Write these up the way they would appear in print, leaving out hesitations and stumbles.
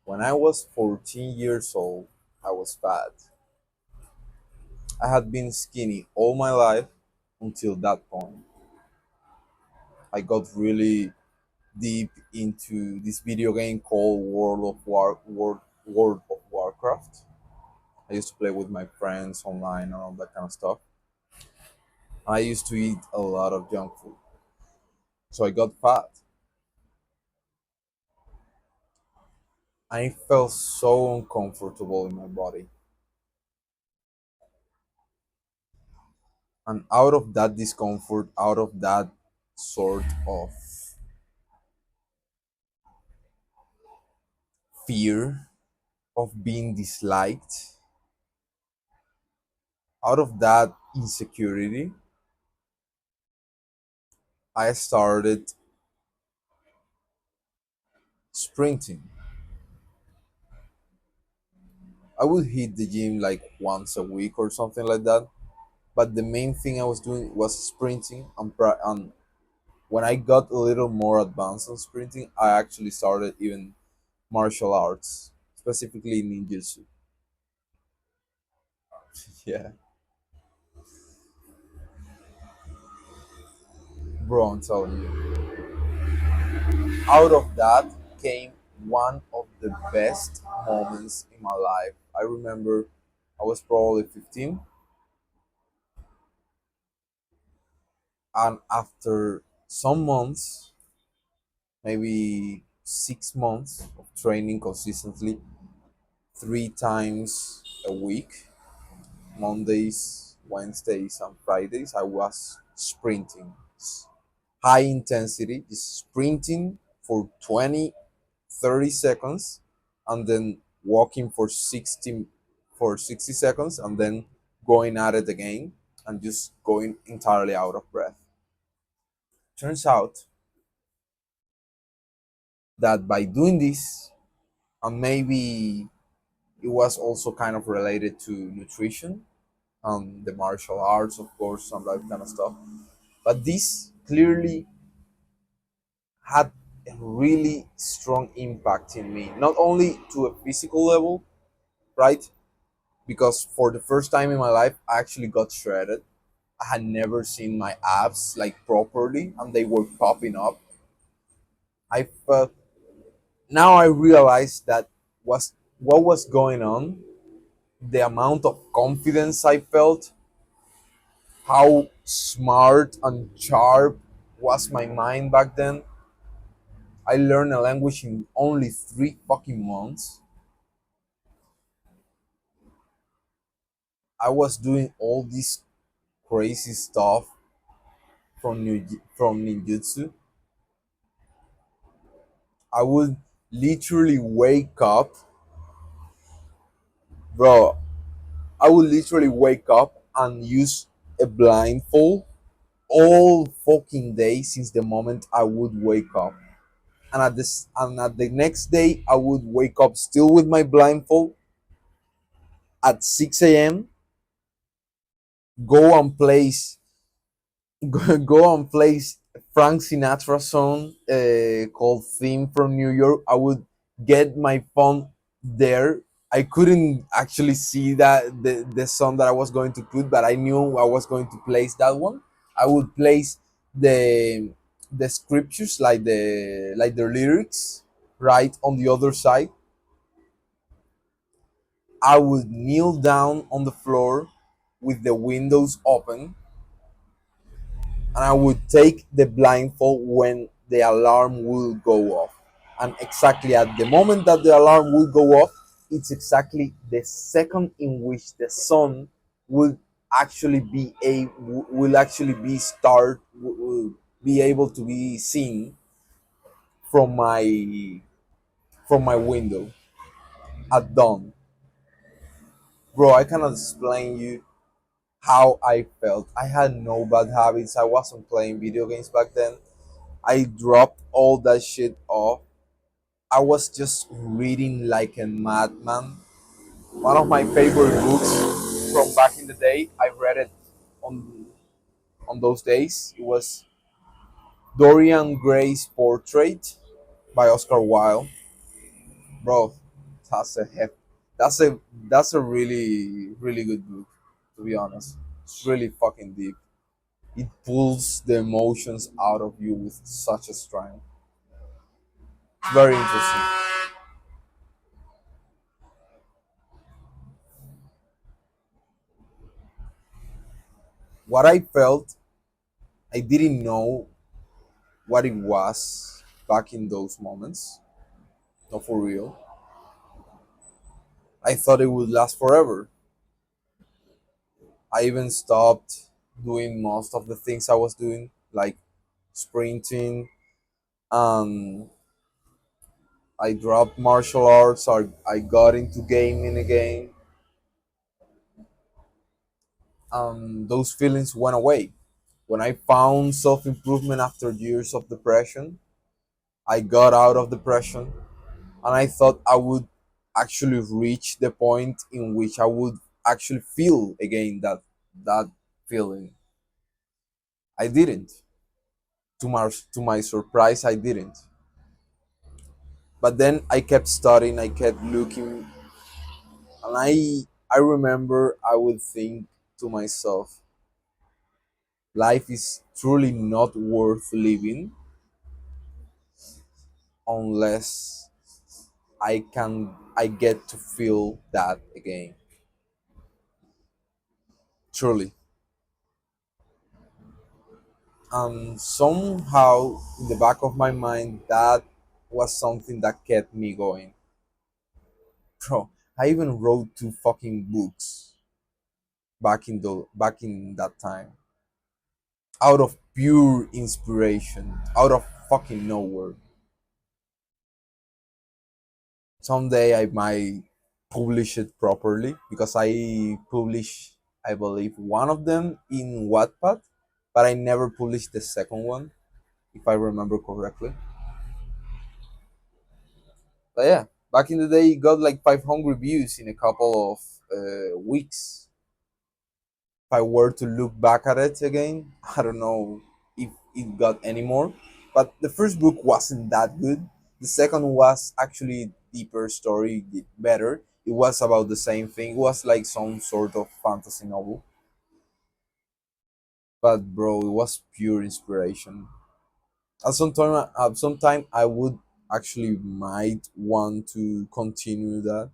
When I was 14 years old, I was fat. I had been skinny all my life until that point. I got really deep into this video game called World of Warcraft. I used to play with my friends online and all that kind of stuff. I used to eat a lot of junk food, so I got fat. I felt so uncomfortable in my body, and out of that discomfort, out of that sort of fear of being disliked, out of that insecurity, I started sprinting. I would hit the gym like once a week or something like that. But the main thing I was doing was sprinting. And when I got a little more advanced on sprinting, I actually started even martial arts, specifically ninjutsu. Yeah, bro, I'm telling you. Out of that came one of the best moments in my life. I remember I was probably 15, and after some months, maybe 6 months of training consistently, 3 times a week, Mondays, Wednesdays, and Fridays, I was sprinting. High intensity, just sprinting for 20, 30 seconds, and then walking for 60 seconds, and then going at it again, and just going entirely out of breath. Turns out that by doing this, and maybe it was also kind of related to nutrition and the martial arts, of course, and that kind of stuff. But this clearly had a really strong impact in me, not only to a physical level, right? Because for the first time in my life, I actually got shredded. I had never seen my abs like properly, and they were popping up. I felt now I realized that was what was going on, the amount of confidence I felt, how smart and sharp was my mind back then. I learned a language in only 3 fucking months. I was doing all this crazy stuff from ninjutsu. I would literally wake up, bro. I would literally wake up and use a blindfold all fucking day since the moment I would wake up. And at the next day I would wake up still with my blindfold at 6 a.m. Go and place go and place Frank Sinatra song called "Theme from New York." I would get my phone there. I couldn't actually see that the song that I was going to put, but I knew I was going to place that one. I would place the the scriptures, like the lyrics, right on the other side. I would kneel down on the floor with the windows open, and I would take the blindfold when the alarm will go off. And exactly at the moment that the alarm will go off, it's exactly the second in which the sun will actually be a will actually be start will be able to be seen from my window at dawn. Bro, I cannot explain you how I felt. I had no bad habits. I wasn't playing video games back then. I dropped all that shit off. I was just reading like a madman. One of my favorite books from back in the day, I read it on on those days. It was Dorian Gray's Portrait by Oscar Wilde. Bro, That's a hef- that's a that's a really good book, to be honest. It's really fucking deep. It pulls the emotions out of you with such a strength. It's very interesting. What I felt, I didn't know what it was back in those moments. Not for real. I thought it would last forever. I even stopped doing most of the things I was doing, like sprinting. Um, I dropped martial arts. I got into gaming again. Those feelings went away. When I found self improvement after years of depression, I got out of depression, and I thought I would actually reach the point in which I would actually feel again that feeling. I didn't. To my surprise, I didn't. But then I kept studying, I kept looking, and I remember I would think to myself, life is truly not worth living unless I get to feel that again. Truly. And somehow in the back of my mind that was something that kept me going. Bro, I even wrote two fucking books back in that time. Out of pure inspiration. Out of fucking nowhere. Someday I might publish it properly because I published, I believe, one of them in Wattpad, but I never published the second one, if I remember correctly. But yeah, back in the day, it got like 500 views in a couple of weeks. If I were to look back at it again, I don't know if it got any more. But the first book wasn't that good. The second was actually deeper story, better. It was about the same thing. It was like some sort of fantasy novel. But bro, it was pure inspiration. At some time, I would actually might want to continue that,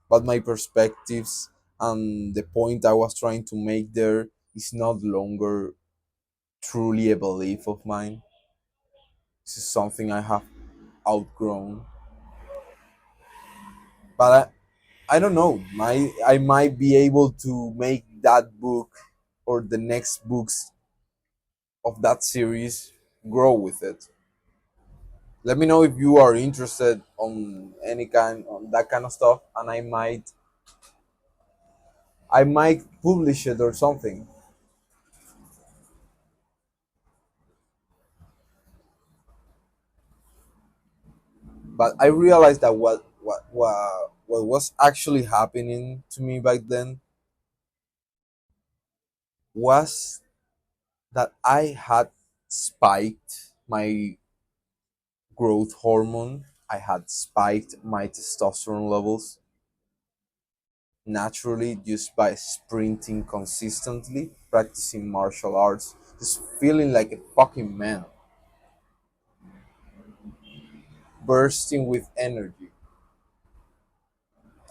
but my perspectives and the point I was trying to make there is not longer truly a belief of mine. This is something I have outgrown. But I don't know. I might be able to make that book or the next books of that series grow with it. Let me know if you are interested on that kind of stuff, and I might publish it or something. But I realized that what was actually happening to me back then was that I had spiked my growth hormone. I had spiked my testosterone levels naturally just by sprinting consistently, practicing martial arts, just feeling like a fucking man, bursting with energy.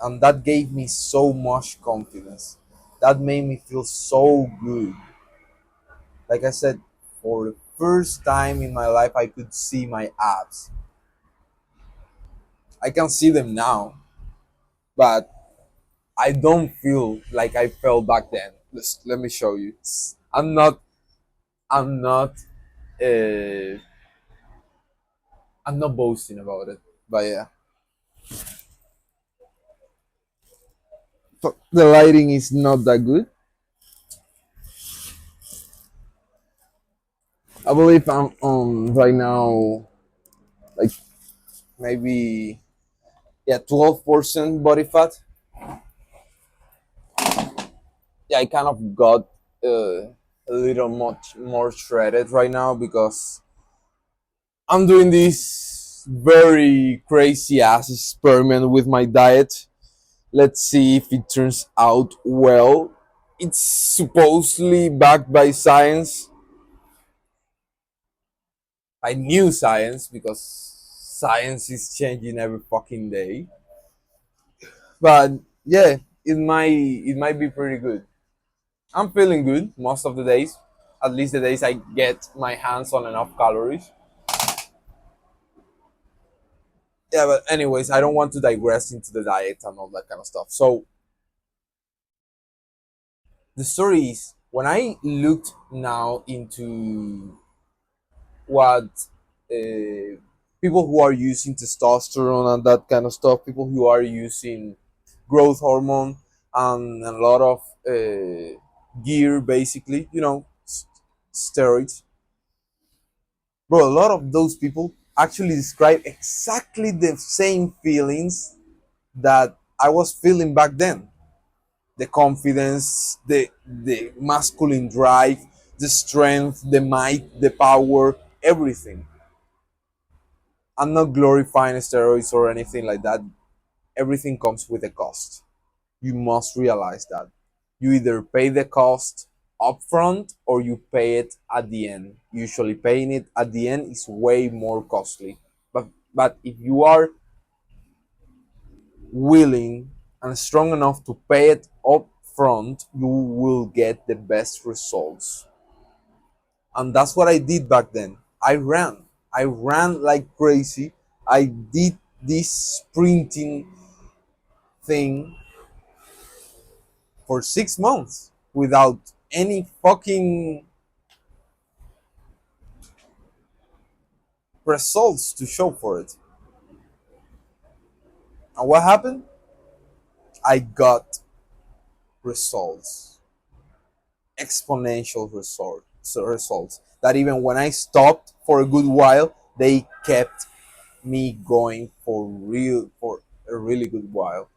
And that gave me so much confidence. That made me feel so good. Like I said, for the first time in my life, I could see my abs. I can see them now, but I don't feel like I felt back then. Let me show you. I'm not, uh, I'm not boasting about it, but yeah. The lighting is not that good. I believe I'm on right now, like maybe, yeah, 12% body fat. Yeah, I kind of got a little much more shredded right now because I'm doing this. very crazy ass experiment with my diet. Let's see if it turns out well. It's supposedly backed by science, by new science, because science is changing every fucking day. But yeah, it might be pretty good. I'm feeling good most of the days, at least the days I get my hands on enough calories. Yeah, but anyways, I don't want to digress into the diet and all that kind of stuff. So the story is when I looked now into what people who are using testosterone and that kind of stuff, people who are using growth hormone and a lot of gear, basically, steroids. Bro, a lot of those people actually describe exactly the same feelings that I was feeling back then. The confidence, the masculine drive, the strength, the might, the power, everything. I'm not glorifying steroids or anything like that. Everything comes with a cost. You must realize that. You either pay the cost upfront or you pay it at the end. Usually paying it at the end is way more costly. But if you are willing and strong enough to pay it up front, you will get the best results. And that's what I did back then. I ran like crazy. I did this sprinting thing for 6 months without any fucking results to show for it. And what happened? I got results, exponential results that even when I stopped for a good while, they kept me going for a really good while.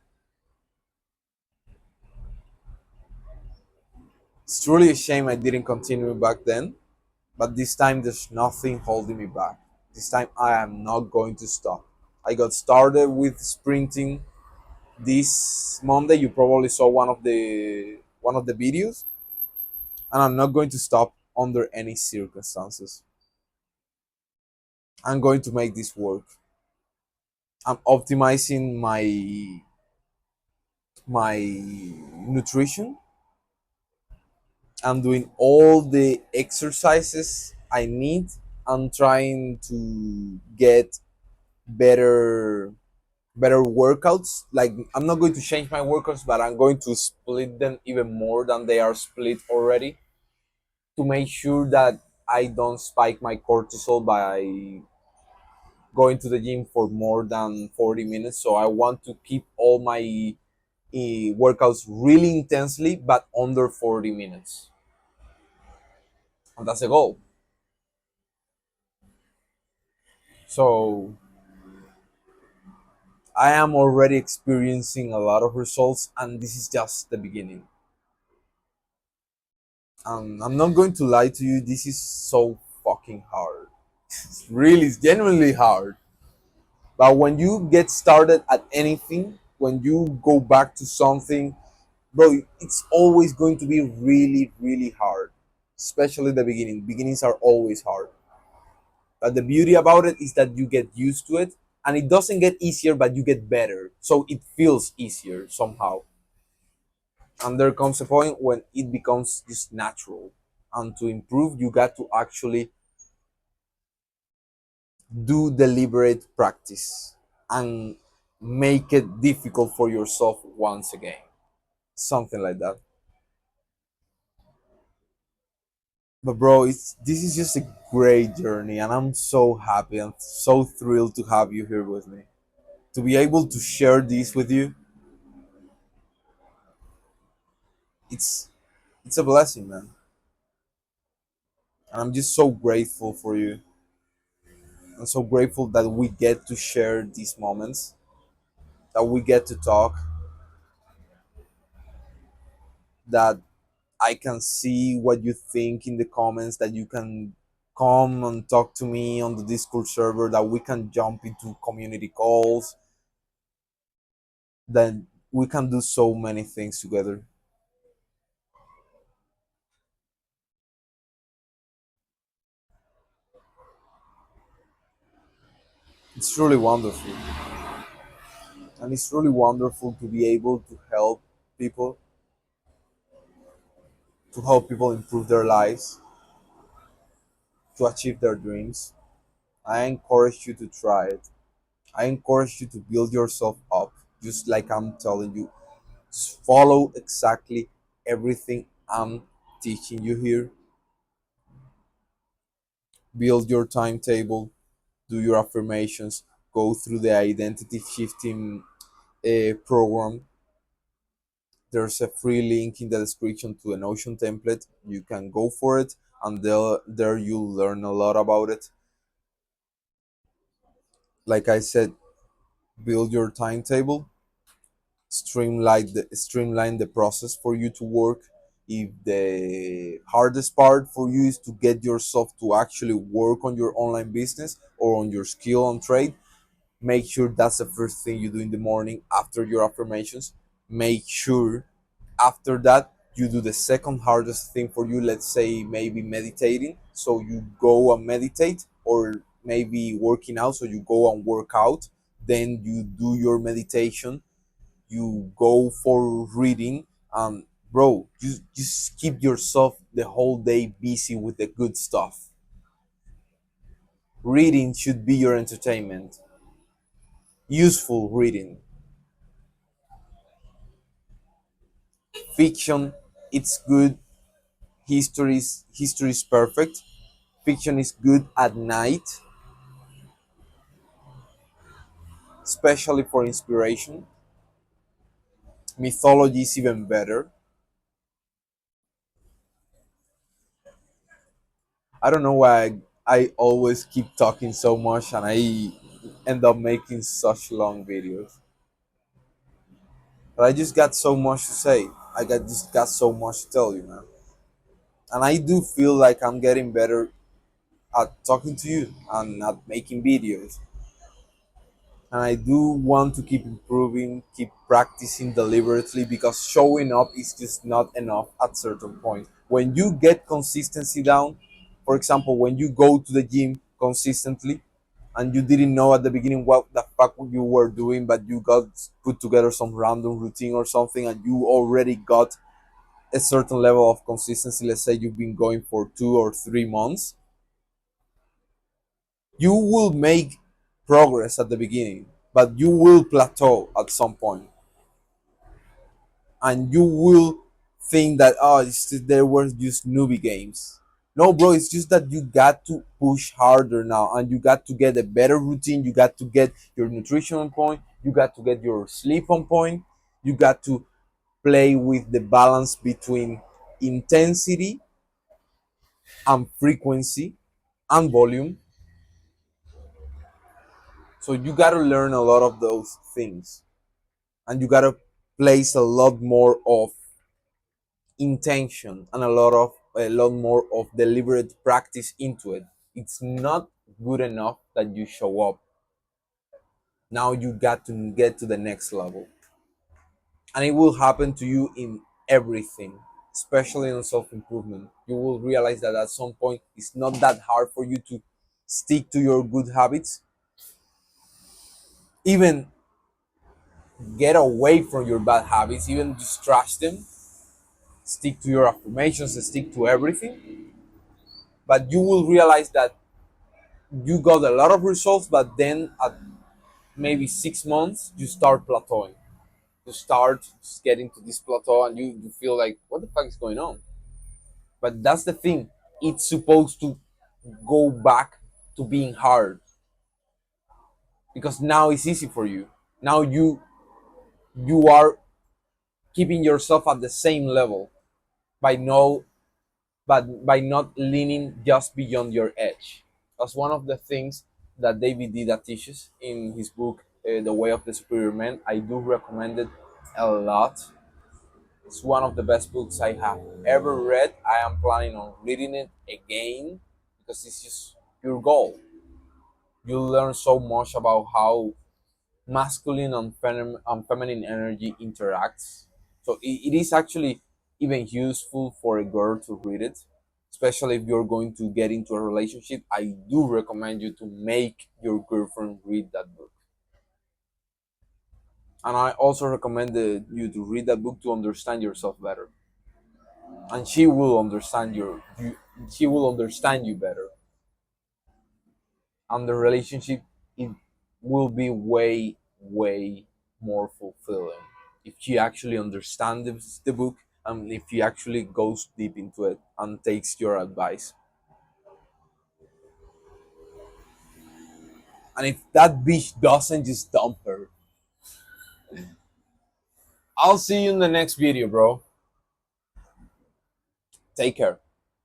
It's truly a shame I didn't continue back then, but this time there's nothing holding me back. This time I am not going to stop. I got started with sprinting this Monday. You probably saw one of the videos, and I'm not going to stop under any circumstances. I'm going to make this work. I'm optimizing my nutrition. I'm doing all the exercises I need. I'm trying to get better better workouts. Like, I'm not going to change my workouts, but I'm going to split them even more than they are split already, to make sure that I don't spike my cortisol by going to the gym for more than 40 minutes. So I want to keep all my workouts really intensely, but under 40 minutes. And that's the goal. So I am already experiencing a lot of results, and this is just the beginning. I'm not going to lie to you, this is so fucking hard. It's really, it's genuinely hard. But when you get started at anything, when you go back to something, bro, it's always going to be really, really hard. Especially the beginning. Beginnings are always hard. But the beauty about it is that you get used to it, and it doesn't get easier, but you get better. So it feels easier somehow. And there comes a point when it becomes just natural. And to improve, you got to actually do deliberate practice and make it difficult for yourself once again. Something like that. But bro, this is just a great journey, and I'm so happy and so thrilled to have you here with me. To be able to share this with you, it's it's a blessing, man. And I'm just so grateful for you. I'm so grateful that we get to share these moments, that we get to talk, that I can see what you think in the comments, that you can come and talk to me on the Discord server, that we can jump into community calls, then we can do so many things together. It's really wonderful. And it's really wonderful to be able people, to help people improve their lives, to achieve their dreams. I encourage you to try it. I encourage you to build yourself up, just like I'm telling you. Just follow exactly everything I'm teaching you here. Build your timetable, do your affirmations, go through the identity shifting program. There's a free link in the description to a Notion template. You can go for it, and there you'll learn a lot about it. Like I said, build your timetable, streamline the process for you to work. If the hardest part for you is to get yourself to actually work on your online business or on your skill on trade, make sure that's the first thing you do in the morning after your affirmations. Make sure after that you do the second hardest thing for you, let's say maybe meditating, so you go and meditate, or maybe working out, so you go and work out, then you do your meditation, you go for reading. Bro, you just keep yourself the whole day busy with the good stuff. Reading should be your entertainment. Useful reading. Fiction, it's good. History is perfect. Fiction is good at night, especially for inspiration. Mythology is even better. I don't know why I always keep talking so much and I end up making such long videos. But I just got so much to say. Just got so much to tell you, man. And I do feel like I'm getting better at talking to you and at making videos. And I do want to keep improving, keep practicing deliberately, because showing up is just not enough at certain point. When you get consistency down, for example, when you go to the gym consistently and you didn't know at the beginning what the fuck you were doing, but you got put together some random routine or something, and you already got a certain level of consistency. Let's say you've been going for 2 or 3 months, you will make progress at the beginning, but you will plateau at some point, and you will think that, oh, there were just newbie games. No, bro, it's just that you got to push harder now, and you got to get a better routine. You got to get your nutrition on point. You got to get your sleep on point. You got to play with the balance between intensity and frequency and volume. So you got to learn a lot of those things, and you got to place a lot more of intention and a lot more of deliberate practice into it. It's not good enough that you show up. Now you got to get to the next level, and it will happen to you in everything, especially in self-improvement. You will realize that at some point it's not that hard for you to stick to your good habits, even get away from your bad habits, even just trash them, stick to your affirmations and stick to everything. But you will realize that you got a lot of results, but then at maybe 6 months you start plateauing. You start just getting to this plateau, and you feel like, what the fuck is going on? But that's the thing, it's supposed to go back to being hard, because now it's easy for you. Now you are keeping yourself at the same level by no but by not leaning just beyond your edge. That's one of the things that David Dida teaches in his book, The Way of the Superior Man. I do recommend it a lot. It's one of the best books I have ever read. I am planning on reading it again because it's just your goal. You'll learn so much about how masculine and feminine energy interacts. So it is actually even useful for a girl to read it, especially if you're going to get into a relationship. I do recommend you to make your girlfriend read that book. And I also recommend you to read that book to understand yourself better. And she will understand she will understand you better. And the relationship, it will be way more fulfilling if you actually understand the book, and if you actually goes deep into it and takes your advice. And if that bitch doesn't just dump her, I'll see you in the next video, bro. Take care.